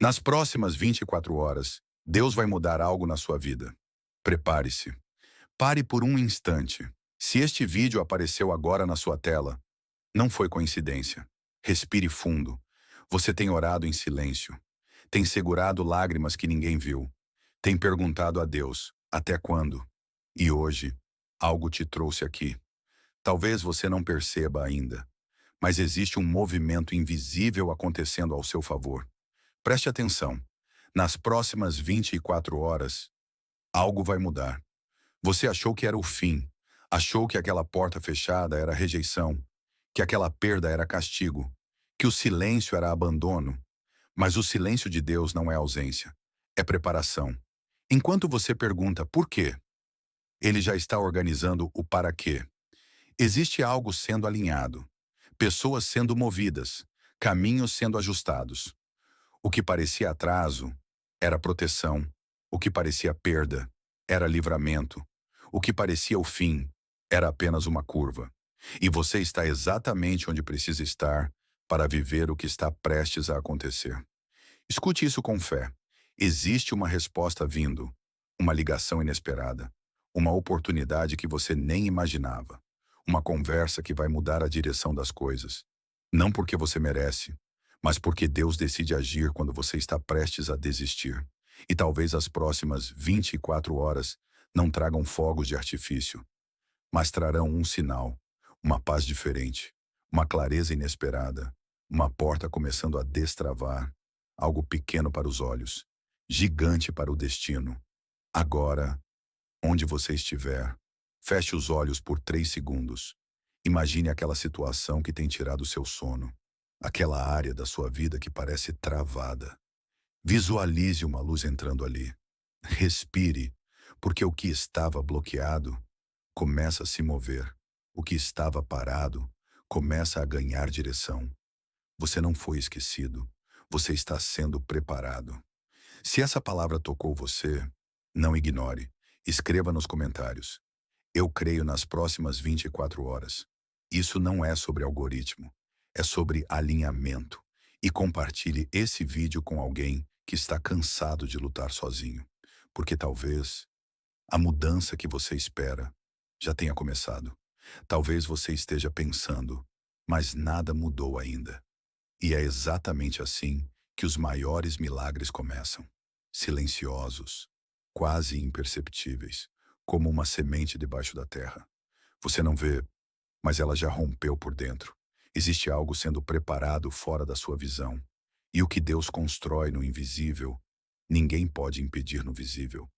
Nas próximas 24 horas, Deus vai mudar algo na sua vida. Prepare-se. Pare por um instante. Se este vídeo apareceu agora na sua tela, não foi coincidência. Respire fundo. Você tem orado em silêncio. Tem segurado lágrimas que ninguém viu. Tem perguntado a Deus, até quando? E hoje, algo te trouxe aqui. Talvez você não perceba ainda, mas existe um movimento invisível acontecendo ao seu favor. Preste atenção. Nas próximas 24 horas, algo vai mudar. Você achou que era o fim. Achou que aquela porta fechada era rejeição, que aquela perda era castigo, que o silêncio era abandono. Mas o silêncio de Deus não é ausência, é preparação. Enquanto você pergunta por quê, ele já está organizando o para quê. Existe algo sendo alinhado, pessoas sendo movidas, caminhos sendo ajustados. O que parecia atraso era proteção, o que parecia perda era livramento, o que parecia o fim era apenas uma curva. E você está exatamente onde precisa estar para viver o que está prestes a acontecer. Escute isso com fé. Existe uma resposta vindo, uma ligação inesperada, uma oportunidade que você nem imaginava, uma conversa que vai mudar a direção das coisas. Não porque você merece, mas porque Deus decide agir quando você está prestes a desistir. E talvez as próximas 24 horas não tragam fogos de artifício, mas trarão um sinal, uma paz diferente, uma clareza inesperada, uma porta começando a destravar, algo pequeno para os olhos, gigante para o destino. Agora, onde você estiver, feche os olhos por 3 segundos. Imagine aquela situação que tem tirado o seu sono, aquela área da sua vida que parece travada. Visualize uma luz entrando ali. Respire, porque o que estava bloqueado começa a se mover. O que estava parado começa a ganhar direção. Você não foi esquecido. Você está sendo preparado. Se essa palavra tocou você, não ignore. Escreva nos comentários. Eu creio nas próximas 24 horas. Isso não é sobre algoritmo. É sobre alinhamento. E compartilhe esse vídeo com alguém que está cansado de lutar sozinho. Porque talvez a mudança que você espera já tenha começado. Talvez você esteja pensando, mas nada mudou ainda. E é exatamente assim que os maiores milagres começam. Silenciosos, quase imperceptíveis, como uma semente debaixo da terra. Você não vê, mas ela já rompeu por dentro. Existe algo sendo preparado fora da sua visão. E o que Deus constrói no invisível, ninguém pode impedir no visível.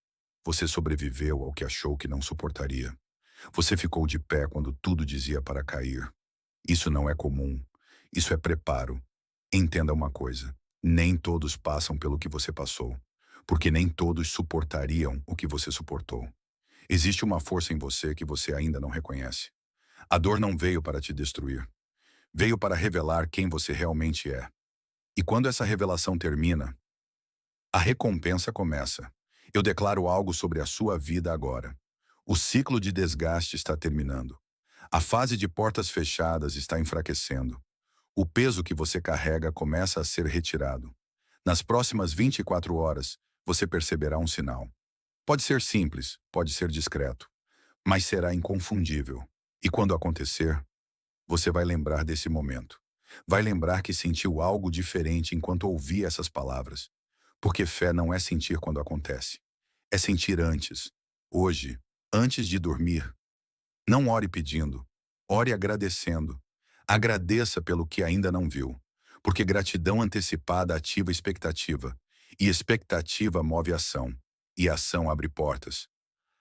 Você sobreviveu ao que achou que não suportaria. Você ficou de pé quando tudo dizia para cair. Isso não é comum. Isso é preparo. Entenda uma coisa. Nem todos passam pelo que você passou, porque nem todos suportariam o que você suportou. Existe uma força em você que você ainda não reconhece. A dor não veio para te destruir. Veio para revelar quem você realmente é. E quando essa revelação termina, a recompensa começa. Eu declaro algo sobre a sua vida agora. O ciclo de desgaste está terminando. A fase de portas fechadas está enfraquecendo. O peso que você carrega começa a ser retirado. Nas próximas 24 horas, você perceberá um sinal. Pode ser simples, pode ser discreto, mas será inconfundível. E quando acontecer, você vai lembrar desse momento. Vai lembrar que sentiu algo diferente enquanto ouvia essas palavras. Porque fé não é sentir quando acontece. É sentir antes. Hoje, antes de dormir. Não ore pedindo. Ore agradecendo. Agradeça pelo que ainda não viu. Porque gratidão antecipada ativa expectativa. E expectativa move ação. E ação abre portas.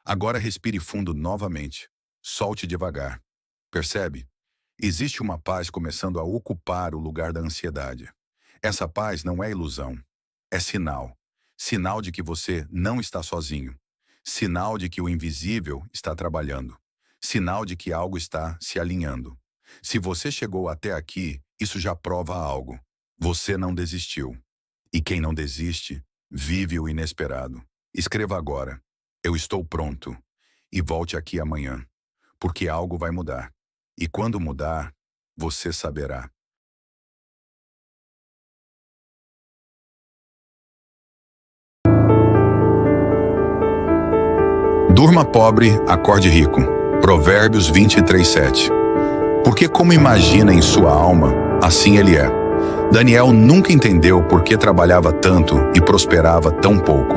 Agora respire fundo novamente. Solte devagar. Percebe? Existe uma paz começando a ocupar o lugar da ansiedade. Essa paz não é ilusão. É sinal. Sinal de que você não está sozinho. Sinal de que o invisível está trabalhando. Sinal de que algo está se alinhando. Se você chegou até aqui, isso já prova algo. Você não desistiu. E quem não desiste, vive o inesperado. Escreva agora: eu estou pronto. E volte aqui amanhã. Porque algo vai mudar. E quando mudar, você saberá. Durma pobre, acorde rico. Provérbios 23:7. Porque como imagina em sua alma, assim ele é. Daniel nunca entendeu por que trabalhava tanto e prosperava tão pouco.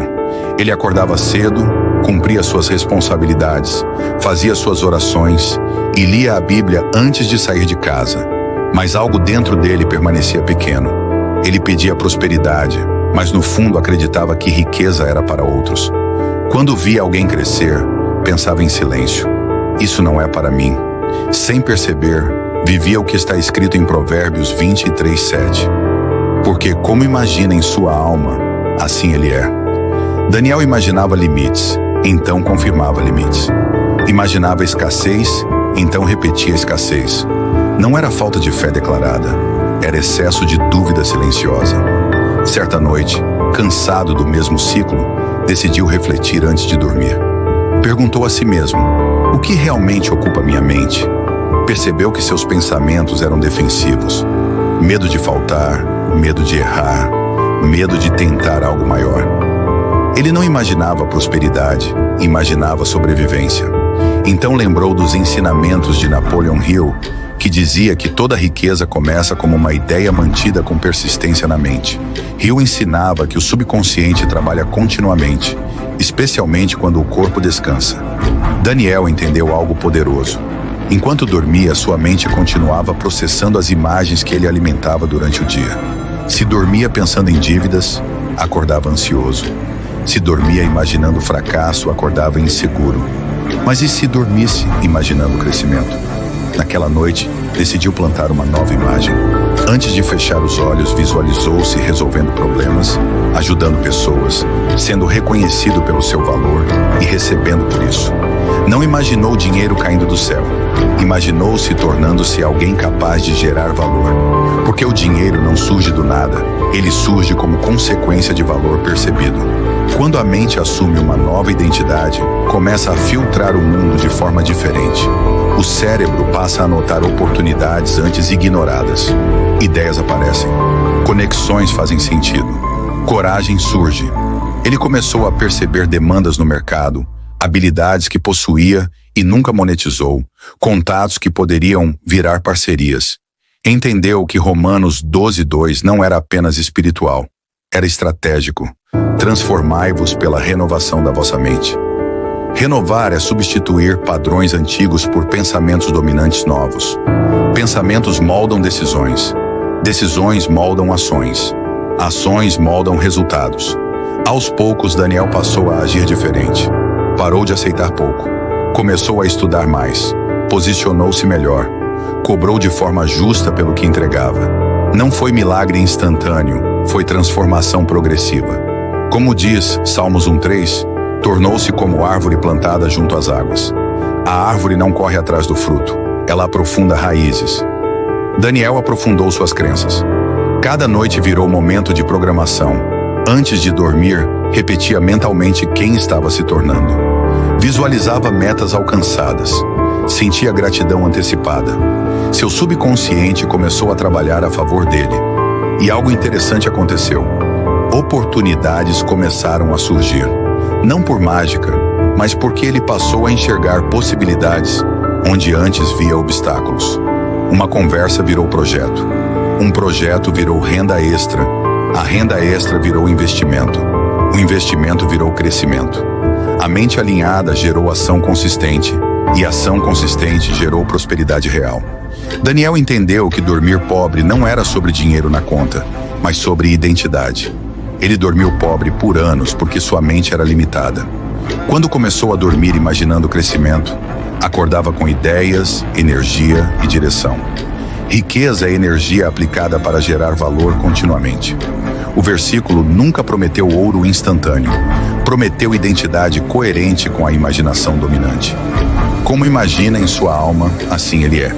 Ele acordava cedo, cumpria suas responsabilidades, fazia suas orações e lia a Bíblia antes de sair de casa. Mas algo dentro dele permanecia pequeno. Ele pedia prosperidade, mas no fundo acreditava que riqueza era para outros. Quando via alguém crescer, pensava em silêncio. Isso não é para mim. Sem perceber, vivia o que está escrito em Provérbios 23:7. Porque como imagina em sua alma, assim ele é. Daniel imaginava limites, então confirmava limites. Imaginava escassez, então repetia escassez. Não era falta de fé declarada, era excesso de dúvida silenciosa. Certa noite, cansado do mesmo ciclo, decidiu refletir antes de dormir. Perguntou a si mesmo: o que realmente ocupa minha mente? Percebeu que seus pensamentos eram defensivos. Medo de faltar, medo de errar, medo de tentar algo maior. Ele não imaginava prosperidade, imaginava sobrevivência. Então lembrou dos ensinamentos de Napoleon Hill, que dizia que toda riqueza começa como uma ideia mantida com persistência na mente. Hill ensinava que o subconsciente trabalha continuamente, especialmente quando o corpo descansa. Daniel entendeu algo poderoso. Enquanto dormia, sua mente continuava processando as imagens que ele alimentava durante o dia. Se dormia pensando em dívidas, acordava ansioso. Se dormia imaginando fracasso, acordava inseguro. Mas e se dormisse imaginando crescimento? Naquela noite, decidiu plantar uma nova imagem. Antes de fechar os olhos, visualizou-se resolvendo problemas, ajudando pessoas, sendo reconhecido pelo seu valor e recebendo por isso. Não imaginou dinheiro caindo do céu. Imaginou-se tornando-se alguém capaz de gerar valor. Porque o dinheiro não surge do nada, ele surge como consequência de valor percebido. Quando a mente assume uma nova identidade, começa a filtrar o mundo de forma diferente. O cérebro passa a notar oportunidades antes ignoradas. Ideias aparecem. Conexões fazem sentido. Coragem surge. Ele começou a perceber demandas no mercado, habilidades que possuía e nunca monetizou, contatos que poderiam virar parcerias. Entendeu que Romanos 12:2 não era apenas espiritual, era estratégico. Transformai-vos pela renovação da vossa mente. Renovar é substituir padrões antigos por pensamentos dominantes novos. Pensamentos moldam decisões. Decisões moldam ações. Ações moldam resultados. Aos poucos, Daniel passou a agir diferente. Parou de aceitar pouco. Começou a estudar mais. Posicionou-se melhor. Cobrou de forma justa pelo que entregava. Não foi milagre instantâneo, foi transformação progressiva. Como diz Salmos 1:3, tornou-se como árvore plantada junto às águas. A árvore não corre atrás do fruto, ela aprofunda raízes. Daniel aprofundou suas crenças. Cada noite virou momento de programação. Antes de dormir, repetia mentalmente quem estava se tornando. Visualizava metas alcançadas. Sentia gratidão antecipada. Seu subconsciente começou a trabalhar a favor dele. E algo interessante aconteceu. Oportunidades começaram a surgir. Não por mágica, mas porque ele passou a enxergar possibilidades onde antes via obstáculos. Uma conversa virou projeto. Um projeto virou renda extra. A renda extra virou investimento. O investimento virou crescimento. A mente alinhada gerou ação consistente. E ação consistente gerou prosperidade real. Daniel entendeu que dormir pobre não era sobre dinheiro na conta, mas sobre identidade. Ele dormiu pobre por anos porque sua mente era limitada. Quando começou a dormir imaginando crescimento, acordava com ideias, energia e direção. Riqueza é energia aplicada para gerar valor continuamente. O versículo nunca prometeu ouro instantâneo, prometeu identidade coerente com a imaginação dominante. Como imagina em sua alma, assim ele é.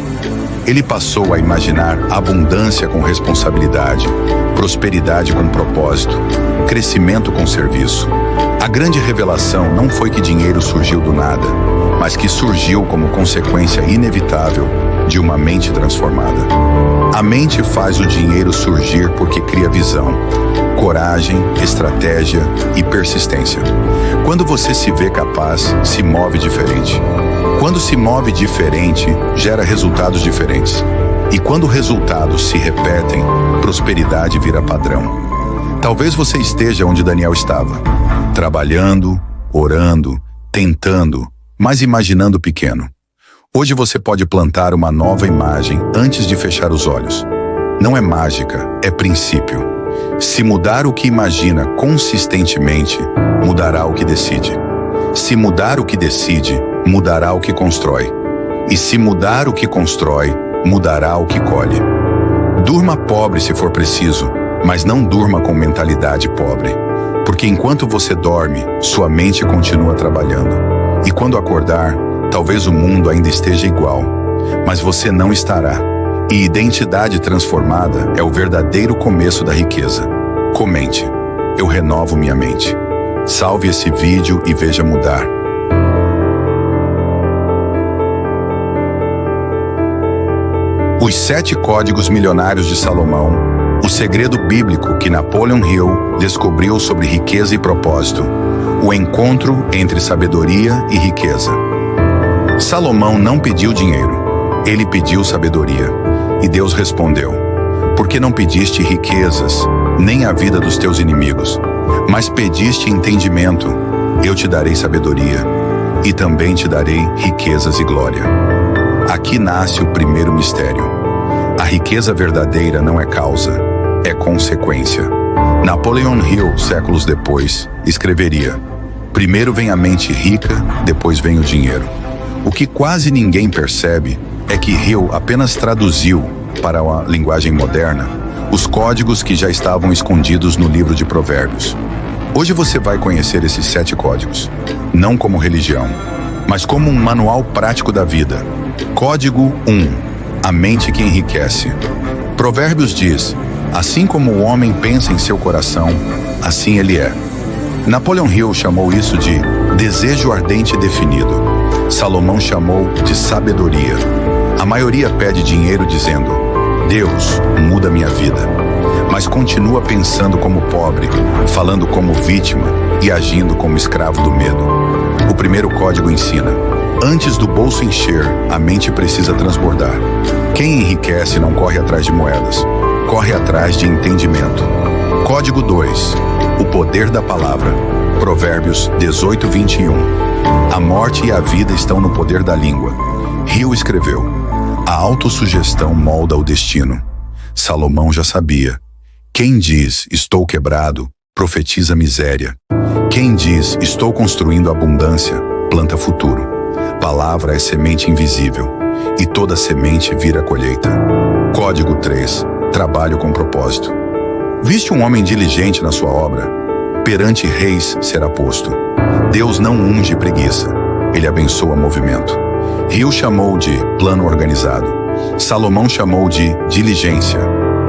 Ele passou a imaginar abundância com responsabilidade, prosperidade com propósito, crescimento com serviço. A grande revelação não foi que dinheiro surgiu do nada, mas que surgiu como consequência inevitável de uma mente transformada. A mente faz o dinheiro surgir porque cria visão. coragem, estratégia e persistência. Quando você se vê capaz, se move diferente. Quando se move diferente, gera resultados diferentes. E quando resultados se repetem, prosperidade vira padrão. Talvez você esteja onde Daniel estava, trabalhando, orando, tentando, mas imaginando pequeno. Hoje você pode plantar uma nova imagem antes de fechar os olhos. Não é mágica, é princípio. Se mudar o que imagina consistentemente, mudará o que decide. Se mudar o que decide, mudará o que constrói. E se mudar o que constrói, mudará o que colhe. Durma pobre se for preciso, mas não durma com mentalidade pobre. Porque enquanto você dorme, sua mente continua trabalhando. E quando acordar, talvez o mundo ainda esteja igual, mas você não estará. E identidade transformada é o verdadeiro começo da riqueza. Comente. Eu renovo minha mente. Salve esse vídeo e veja mudar. Os 7 Códigos Milionários de Salomão, o segredo bíblico que Napoleon Hill descobriu sobre riqueza e propósito, o encontro entre sabedoria e riqueza. Salomão não pediu dinheiro, ele pediu sabedoria. E Deus respondeu: por que não pediste riquezas, nem a vida dos teus inimigos, mas pediste entendimento? Eu te darei sabedoria, e também te darei riquezas e glória. Aqui nasce o primeiro mistério. A riqueza verdadeira não é causa, é consequência. Napoleon Hill, séculos depois, escreveria: primeiro vem a mente rica, depois vem o dinheiro. O que quase ninguém percebe é que Hill apenas traduziu para a linguagem moderna os códigos que já estavam escondidos no livro de Provérbios. Hoje você vai conhecer esses 7 códigos, não como religião, mas como um manual prático da vida. Código 1. A mente que enriquece. Provérbios diz: assim como o homem pensa em seu coração, assim ele é. Napoleon Hill chamou isso de desejo ardente e definido. Salomão chamou de sabedoria. A maioria pede dinheiro dizendo: Deus, muda minha vida. Mas continua pensando como pobre, falando como vítima e agindo como escravo do medo. O primeiro código ensina: antes do bolso encher, a mente precisa transbordar. Quem enriquece não corre atrás de moedas, corre atrás de entendimento. Código 2. O poder da palavra. Provérbios 18:21. A morte e a vida estão no poder da língua. Hill escreveu: a autossugestão molda o destino. Salomão já sabia. Quem diz, estou quebrado, profetiza miséria. Quem diz, estou construindo abundância, planta futuro. Palavra é semente invisível, e toda semente vira colheita. Código 3. Trabalho com propósito. Viste um homem diligente na sua obra? Perante reis será posto. Deus não unge preguiça, ele abençoa movimento. Hill chamou de plano organizado. Salomão chamou de diligência.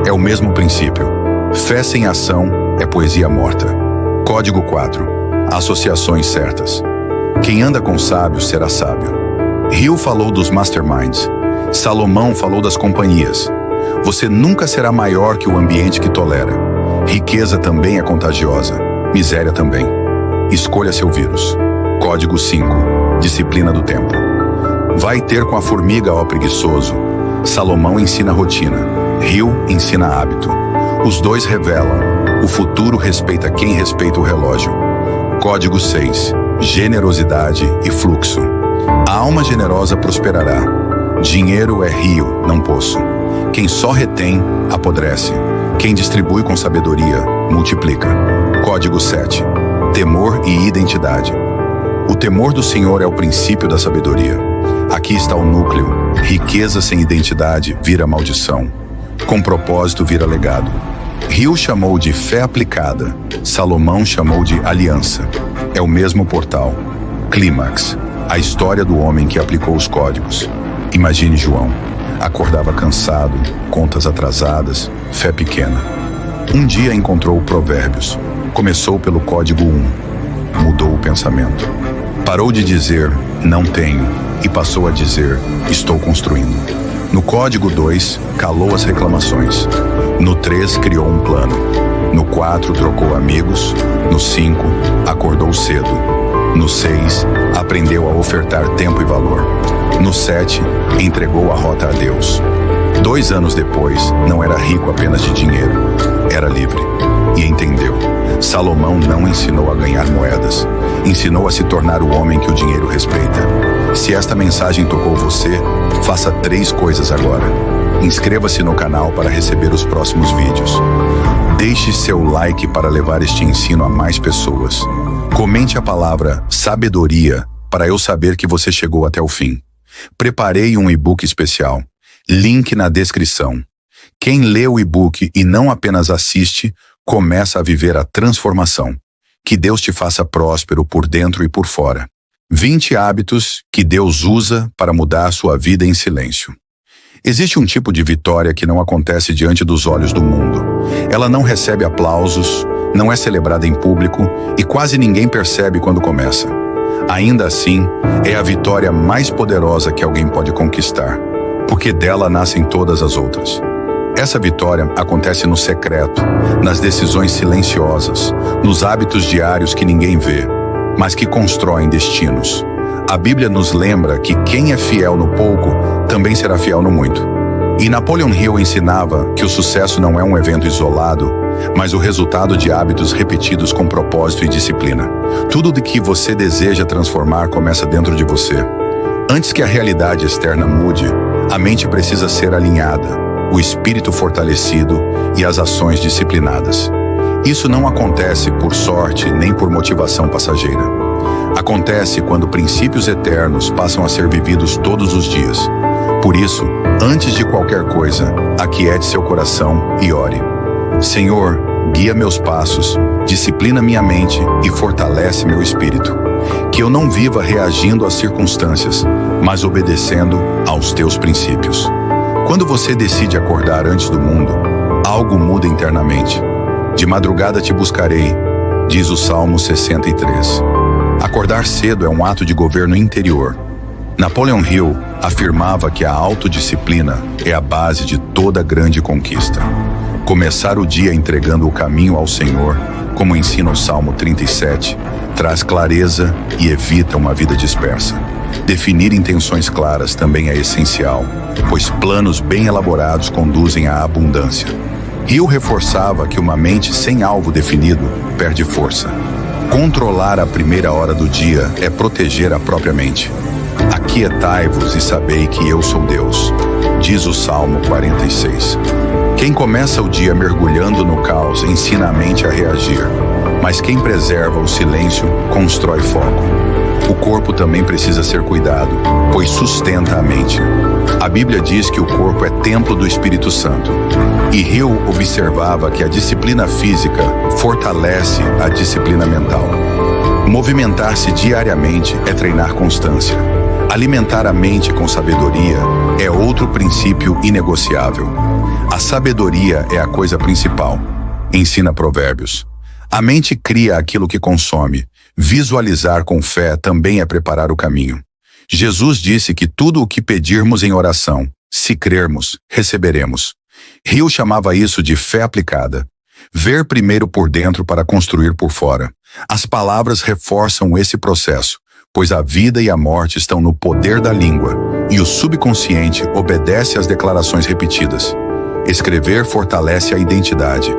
É o mesmo princípio. Fé sem ação é poesia morta. Código 4. Associações certas. Quem anda com sábios será sábio. Hill falou dos masterminds. Salomão falou das companhias. Você nunca será maior que o ambiente que tolera. Riqueza também é contagiosa. Miséria também. Escolha seu vírus. Código 5. Disciplina do tempo. Vai ter com a formiga, ó preguiçoso. Salomão ensina rotina. Hill ensina hábito. Os dois revelam: o futuro respeita quem respeita o relógio. Código 6. Generosidade e fluxo. A alma generosa prosperará. Dinheiro é rio, não poço. Quem só retém, apodrece. Quem distribui com sabedoria, multiplica. Código 7. Temor e identidade. O temor do Senhor é o princípio da sabedoria. Aqui está o núcleo. Riqueza sem identidade vira maldição. Com propósito vira legado. Hill chamou de fé aplicada. Salomão chamou de aliança. É o mesmo portal. Clímax. A história do homem que aplicou os códigos. Imagine João. Acordava cansado, contas atrasadas, fé pequena. Um dia encontrou Provérbios. Começou pelo código 1. Mudou o pensamento. Parou de dizer, não tenho, e passou a dizer, estou construindo. No código 2, calou as reclamações. No 3, criou um plano. No 4, trocou amigos. No 5, acordou cedo. No 6, aprendeu a ofertar tempo e valor. No 7, entregou a rota a Deus. 2 anos depois, não era rico apenas de dinheiro, era livre. E entendeu. Salomão não ensinou a ganhar moedas, ensinou a se tornar o homem que o dinheiro respeita. Se esta mensagem tocou você, faça 3 coisas agora. Inscreva-se no canal para receber os próximos vídeos. Deixe seu like para levar este ensino a mais pessoas. Comente a palavra sabedoria para eu saber que você chegou até o fim. Preparei um e-book especial. Link na descrição. Quem lê o e-book e não apenas assiste, começa a viver a transformação. Que Deus te faça próspero por dentro e por fora. 20 hábitos que Deus usa para mudar a sua vida em silêncio. Existe um tipo de vitória que não acontece diante dos olhos do mundo. Ela não recebe aplausos, não é celebrada em público e quase ninguém percebe quando começa. Ainda assim, é a vitória mais poderosa que alguém pode conquistar, porque dela nascem todas as outras. Essa vitória acontece no secreto, nas decisões silenciosas, nos hábitos diários que ninguém vê, mas que constroem destinos. A Bíblia nos lembra que quem é fiel no pouco também será fiel no muito. E Napoleon Hill ensinava que o sucesso não é um evento isolado, mas o resultado de hábitos repetidos com propósito e disciplina. Tudo de que você deseja transformar começa dentro de você. Antes que a realidade externa mude, a mente precisa ser alinhada, o espírito fortalecido e as ações disciplinadas. Isso não acontece por sorte nem por motivação passageira. Acontece quando princípios eternos passam a ser vividos todos os dias. Por isso, antes de qualquer coisa, aquiete seu coração e ore. Senhor, guia meus passos, disciplina minha mente e fortalece meu espírito. Que eu não viva reagindo às circunstâncias, mas obedecendo aos teus princípios. Quando você decide acordar antes do mundo, algo muda internamente. De madrugada te buscarei, diz o Salmo 63. Acordar cedo é um ato de governo interior. Napoleon Hill afirmava que a autodisciplina é a base de toda grande conquista. Começar o dia entregando o caminho ao Senhor, como ensina o Salmo 37, traz clareza e evita uma vida dispersa. Definir intenções claras também é essencial, pois planos bem elaborados conduzem à abundância. Hill reforçava que uma mente sem alvo definido perde força. Controlar a primeira hora do dia é proteger a própria mente. Aquietai-vos e sabei que eu sou Deus, diz o Salmo 46. Quem começa o dia mergulhando no caos ensina a mente a reagir, mas quem preserva o silêncio constrói foco. O corpo também precisa ser cuidado, pois sustenta a mente. A Bíblia diz que o corpo é templo do Espírito Santo. E Hill observava que a disciplina física fortalece a disciplina mental. Movimentar-se diariamente é treinar constância. Alimentar a mente com sabedoria é outro princípio inegociável. A sabedoria é a coisa principal, ensina Provérbios. A mente cria aquilo que consome. Visualizar com fé também é preparar o caminho. Jesus disse que tudo o que pedirmos em oração, se crermos, receberemos. Hill chamava isso de fé aplicada. Ver primeiro por dentro para construir por fora. As palavras reforçam esse processo, pois a vida e a morte estão no poder da língua, e o subconsciente obedece às declarações repetidas. Escrever fortalece a identidade.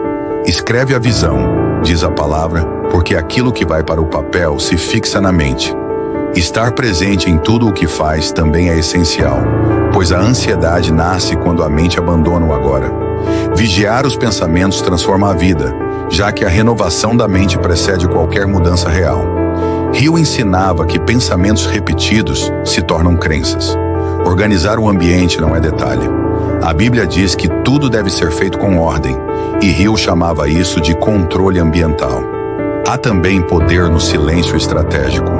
Escreve a visão, diz a palavra, porque aquilo que vai para o papel se fixa na mente. Estar presente em tudo o que faz também é essencial, pois a ansiedade nasce quando a mente abandona o agora. Vigiar os pensamentos transforma a vida, já que a renovação da mente precede qualquer mudança real. Hill ensinava que pensamentos repetidos se tornam crenças. Organizar o ambiente não é detalhe. A Bíblia diz que tudo deve ser feito com ordem, e Hill chamava isso de controle ambiental. Há também poder no silêncio estratégico.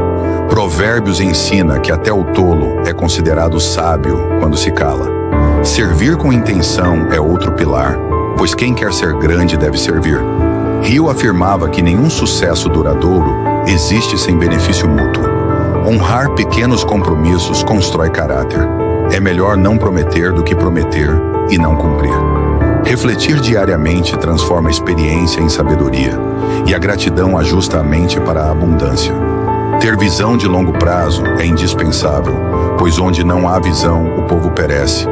Provérbios ensina que até o tolo é considerado sábio quando se cala. Servir com intenção é outro pilar, pois quem quer ser grande deve servir. Hill afirmava que nenhum sucesso duradouro existe sem benefício mútuo. Honrar pequenos compromissos constrói caráter. É melhor não prometer do que prometer e não cumprir. Refletir diariamente transforma a experiência em sabedoria, e a gratidão ajusta a mente para a abundância. Ter visão de longo prazo é indispensável, pois onde não há visão, o povo perece.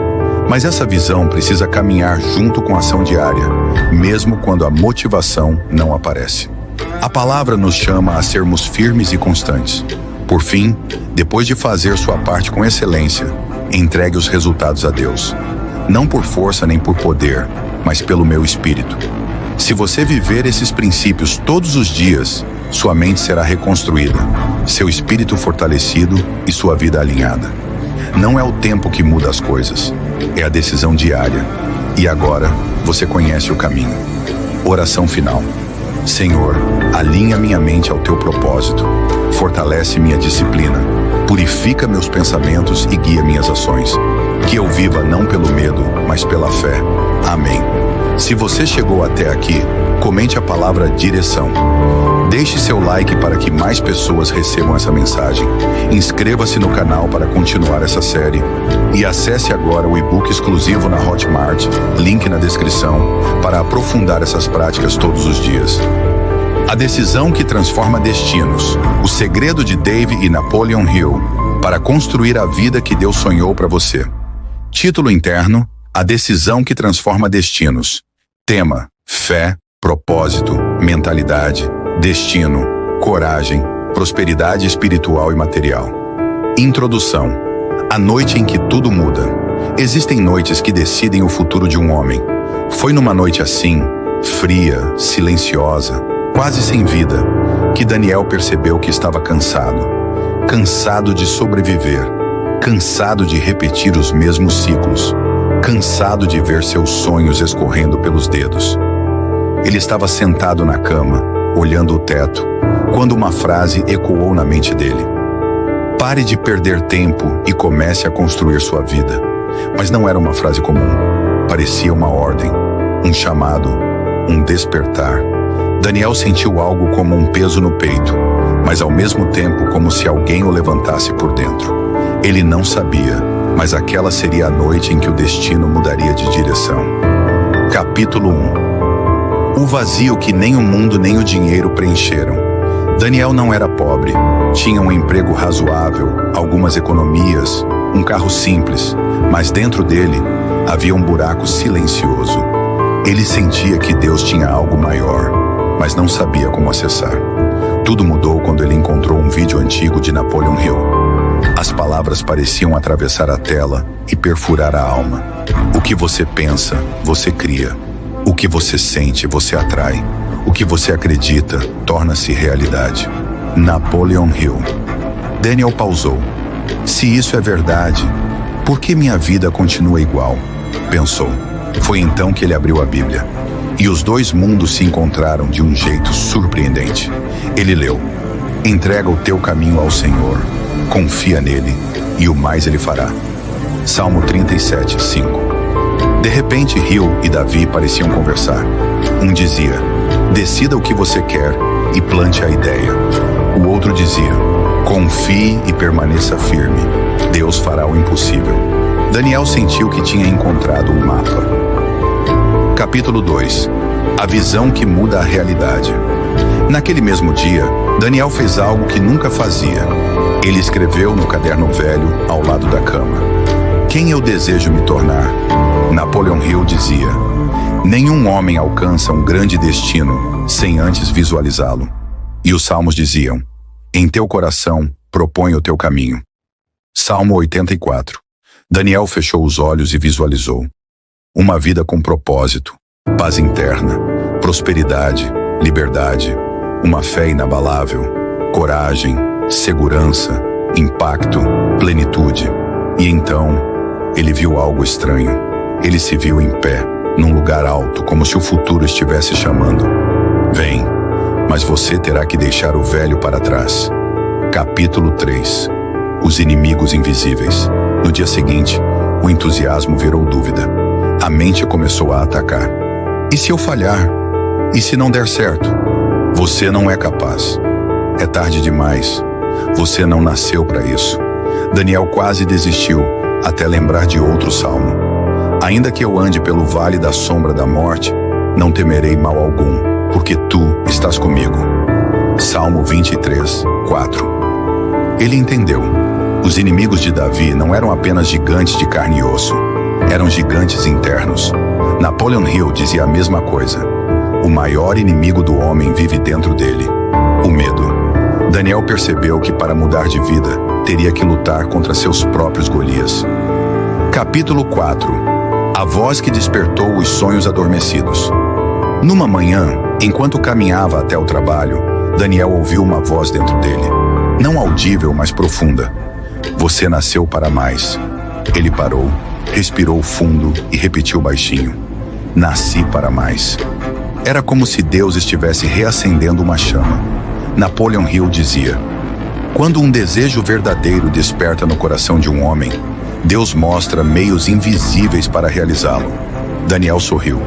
Mas essa visão precisa caminhar junto com a ação diária, mesmo quando a motivação não aparece. A palavra nos chama a sermos firmes e constantes. Por fim, depois de fazer sua parte com excelência, entregue os resultados a Deus. Não por força nem por poder, mas pelo meu espírito. Se você viver esses princípios todos os dias, sua mente será reconstruída, seu espírito fortalecido e sua vida alinhada. Não é o tempo que muda as coisas, é a decisão diária. E agora, você conhece o caminho. Oração final. Senhor, alinha minha mente ao teu propósito, fortalece minha disciplina, purifica meus pensamentos e guia minhas ações. Que eu viva não pelo medo, mas pela fé. Amém. Se você chegou até aqui, comente a palavra direção. Deixe seu like para que mais pessoas recebam essa mensagem. Inscreva-se no canal para continuar essa série. E acesse agora o e-book exclusivo na Hotmart, link na descrição, para aprofundar essas práticas todos os dias. A decisão que transforma destinos. O segredo de Dave e Napoleon Hill para construir a vida que Deus sonhou para você. Título interno: A decisão que transforma destinos. Tema: fé, propósito, mentalidade, destino, coragem, prosperidade espiritual e material. Introdução. A noite em que tudo muda. Existem noites que decidem o futuro de um homem. Foi numa noite assim, fria, silenciosa, quase sem vida, que Daniel percebeu que estava cansado. Cansado de sobreviver. Cansado de repetir os mesmos ciclos. Cansado de ver seus sonhos escorrendo pelos dedos. Ele estava sentado na cama, olhando o teto, quando uma frase ecoou na mente dele. Pare de perder tempo e comece a construir sua vida. Mas não era uma frase comum. Parecia uma ordem, um chamado, um despertar. Daniel sentiu algo como um peso no peito, mas ao mesmo tempo como se alguém o levantasse por dentro. Ele não sabia, mas aquela seria a noite em que o destino mudaria de direção. Capítulo 1. O vazio que nem o mundo nem o dinheiro preencheram. Daniel não era pobre, tinha um emprego razoável, algumas economias, um carro simples, mas dentro dele havia um buraco silencioso. Ele sentia que Deus tinha algo maior, mas não sabia como acessar. Tudo mudou quando ele encontrou um vídeo antigo de Napoleon Hill. As palavras pareciam atravessar a tela e perfurar a alma. O que você pensa, você cria. O que você sente, você atrai. O que você acredita, torna-se realidade. Napoleon Hill. Daniel pausou. Se isso é verdade, por que minha vida continua igual? Pensou. Foi então que ele abriu a Bíblia. E os dois mundos se encontraram de um jeito surpreendente. Ele leu: entrega o teu caminho ao Senhor, confia nele, e o mais ele fará. Salmo 37, 5. De repente, Hill e Davi pareciam conversar. Um dizia: decida o que você quer e plante a ideia. O outro dizia: confie e permaneça firme. Deus fará o impossível. Daniel sentiu que tinha encontrado um mapa. Capítulo 2. A visão que muda a realidade. Naquele mesmo dia, Daniel fez algo que nunca fazia. Ele escreveu no caderno velho ao lado da cama: quem eu desejo me tornar? Napoleon Hill dizia: nenhum homem alcança um grande destino sem antes visualizá-lo. E os salmos diziam: em teu coração propõe o teu caminho. Salmo 84. Daniel fechou os olhos e visualizou uma vida com propósito, paz interna, prosperidade, liberdade, uma fé inabalável, coragem, segurança, impacto, plenitude. E então, ele viu algo estranho. Ele se viu em pé, num lugar alto, como se o futuro estivesse chamando. Vem, mas você terá que deixar o velho para trás. Capítulo 3. Os inimigos invisíveis. No dia seguinte, o entusiasmo virou dúvida. A mente começou a atacar. E se eu falhar? E se não der certo? Você não é capaz. É tarde demais. Você não nasceu para isso. Daniel quase desistiu, até lembrar de outro salmo. Ainda que eu ande pelo vale da sombra da morte, não temerei mal algum, porque tu estás comigo. Salmo 23, 4. Ele entendeu. Os inimigos de Davi não eram apenas gigantes de carne e osso, eram gigantes internos. Napoleon Hill dizia a mesma coisa. O maior inimigo do homem vive dentro dele: o medo. Daniel percebeu que para mudar de vida, teria que lutar contra seus próprios Golias. Capítulo 4. A voz que despertou os sonhos adormecidos. Numa manhã, enquanto caminhava até o trabalho, Daniel ouviu uma voz dentro dele, não audível, mas profunda. Você nasceu para mais. Ele parou, respirou fundo e repetiu baixinho: nasci para mais. Era como se Deus estivesse reacendendo uma chama. Napoleon Hill dizia: quando um desejo verdadeiro desperta no coração de um homem, Deus mostra meios invisíveis para realizá-lo. Daniel sorriu.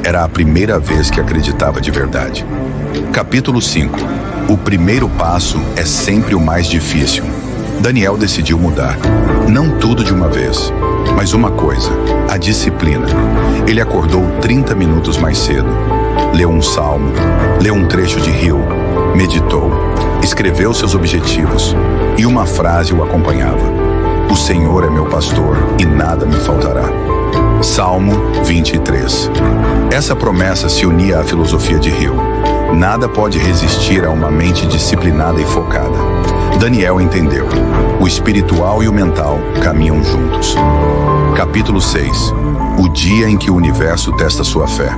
Era a primeira vez que acreditava de verdade. Capítulo 5. O primeiro passo é sempre o mais difícil. Daniel decidiu mudar. Não tudo de uma vez, mas uma coisa: a disciplina. Ele acordou 30 minutos mais cedo. Leu um salmo, leu um trecho de Hill, meditou, escreveu seus objetivos, e uma frase o acompanhava: o Senhor é meu pastor e nada me faltará. Salmo 23. Essa promessa se unia à filosofia de Hill. Nada pode resistir a uma mente disciplinada e focada. Daniel entendeu. O espiritual e o mental caminham juntos. Capítulo 6. O dia em que o universo testa sua fé.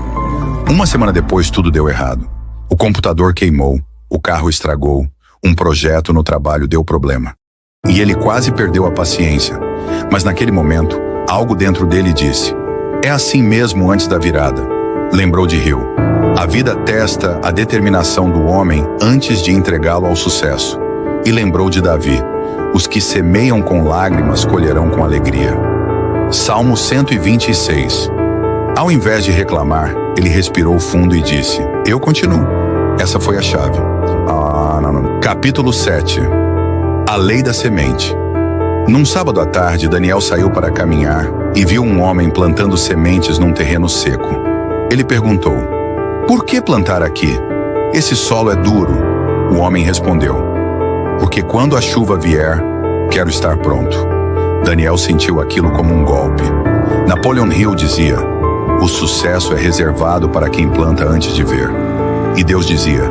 Uma semana depois, tudo deu errado. O computador queimou, o carro estragou, um projeto no trabalho deu problema. E ele quase perdeu a paciência. Mas naquele momento, algo dentro dele disse: é assim mesmo antes da virada. Lembrou de Hill. A vida testa a determinação do homem antes de entregá-lo ao sucesso. E lembrou de Davi: os que semeiam com lágrimas colherão com alegria. Salmo 126. Ao invés de reclamar, ele respirou fundo e disse: eu continuo. Essa foi a chave. Capítulo 7. A lei da semente. Num sábado à tarde, Daniel saiu para caminhar e viu um homem plantando sementes num terreno seco. Ele perguntou: por que plantar aqui? Esse solo é duro. O homem respondeu: porque quando a chuva vier, quero estar pronto. Daniel sentiu aquilo como um golpe. Napoleon Hill dizia: o sucesso é reservado para quem planta antes de ver. E Deus dizia: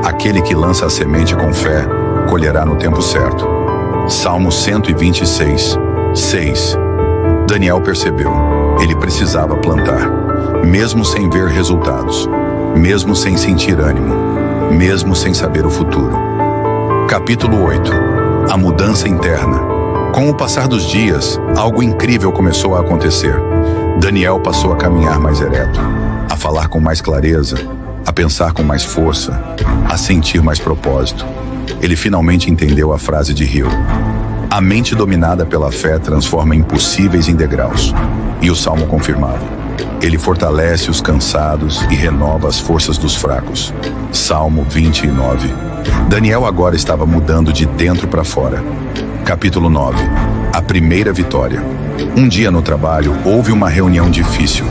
aquele que lança a semente com fé, colherá no tempo certo. Salmo 126, 6. Daniel percebeu. Ele precisava plantar, mesmo sem ver resultados, mesmo sem sentir ânimo, mesmo sem saber o futuro. Capítulo 8. A mudança interna. Com o passar dos dias, algo incrível começou a acontecer. Daniel passou a caminhar mais ereto, a falar com mais clareza, a pensar com mais força, a sentir mais propósito. Ele finalmente entendeu a frase de Hill: a mente dominada pela fé transforma impossíveis em degraus. E o Salmo confirmava: ele fortalece os cansados e renova as forças dos fracos. Salmo 29. Daniel agora estava mudando de dentro para fora. Capítulo 9. A primeira vitória. Um dia no trabalho, houve uma reunião difícil.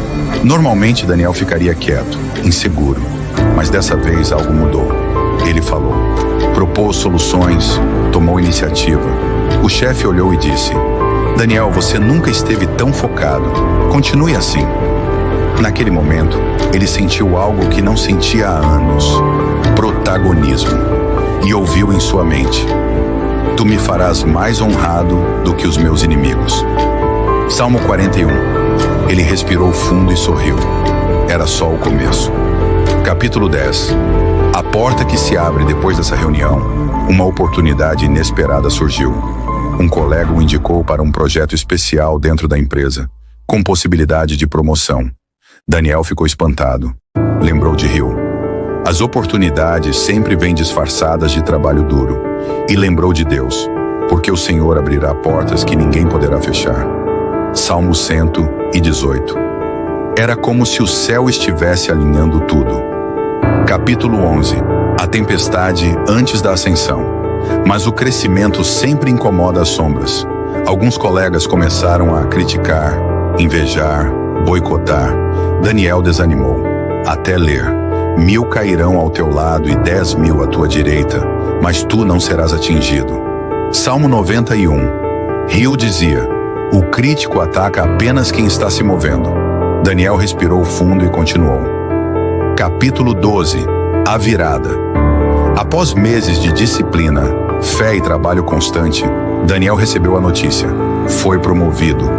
Normalmente Daniel ficaria quieto, inseguro. Mas dessa vez algo mudou. Ele falou, propôs soluções, tomou iniciativa. O chefe olhou e disse: Daniel, você nunca esteve tão focado. Continue assim. Naquele momento, ele sentiu algo que não sentia há anos: protagonismo. E ouviu em sua mente: tu me farás mais honrado do que os meus inimigos. Salmo 41. Ele respirou fundo e sorriu. Era só o começo. Capítulo 10. A porta que se abre depois dessa reunião, uma oportunidade inesperada surgiu. Um colega o indicou para um projeto especial dentro da empresa, com possibilidade de promoção. Daniel ficou espantado. Lembrou de Hill. As oportunidades sempre vêm disfarçadas de trabalho duro. E lembrou de Deus, porque o Senhor abrirá portas que ninguém poderá fechar. Salmo 118. Era como se o céu estivesse alinhando tudo. Capítulo 11. A tempestade antes da ascensão. Mas o crescimento sempre incomoda as sombras. Alguns colegas começaram a criticar, invejar, boicotar. Daniel desanimou. Até ler. 1000 cairão ao teu lado e 10.000 à tua direita, mas tu não serás atingido. Salmo 91. Hill dizia: o crítico ataca apenas quem está se movendo. Daniel respirou fundo e continuou. Capítulo 12. A virada. Após meses de disciplina, fé e trabalho constante, Daniel recebeu a notícia. Foi promovido.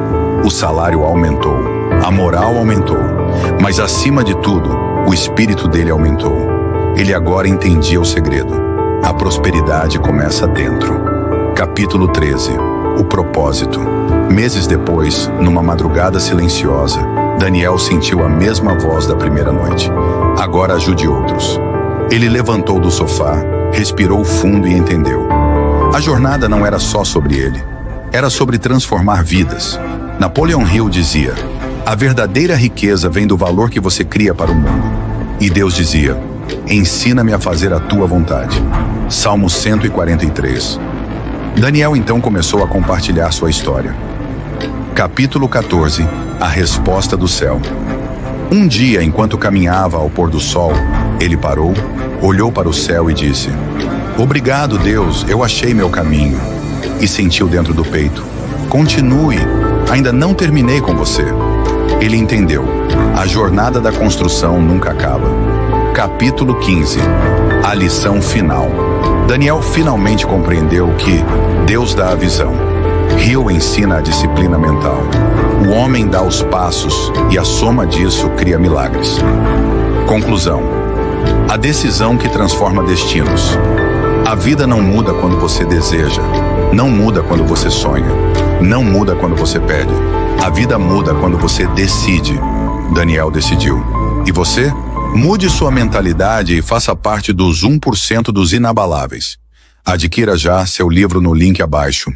O salário aumentou. A moral aumentou. Mas acima de tudo, o espírito dele aumentou. Ele agora entendia o segredo. A prosperidade começa dentro. Capítulo 13. O propósito. Meses depois, numa madrugada silenciosa, Daniel sentiu a mesma voz da primeira noite. Agora ajude outros. Ele levantou do sofá, respirou fundo e entendeu. A jornada não era só sobre ele. Era sobre transformar vidas. Napoleon Hill dizia: a verdadeira riqueza vem do valor que você cria para o mundo. E Deus dizia: ensina-me a fazer a tua vontade. Salmo 143. Daniel então começou a compartilhar sua história. Capítulo 14. A resposta do céu. Um dia, enquanto caminhava ao pôr do sol, ele parou, olhou para o céu e disse: obrigado, Deus, eu achei meu caminho. E sentiu dentro do peito: continue, ainda não terminei com você. Ele entendeu. A jornada da construção nunca acaba. Capítulo 15. A lição final. Daniel finalmente compreendeu que Deus dá a visão. Hill ensina a disciplina mental. O homem dá os passos e a soma disso cria milagres. Conclusão. A decisão que transforma destinos. A vida não muda quando você deseja. Não muda quando você sonha. Não muda quando você pede. A vida muda quando você decide. Daniel decidiu. E você? Mude sua mentalidade e faça parte dos 1% dos inabaláveis. Adquira já seu livro no link abaixo.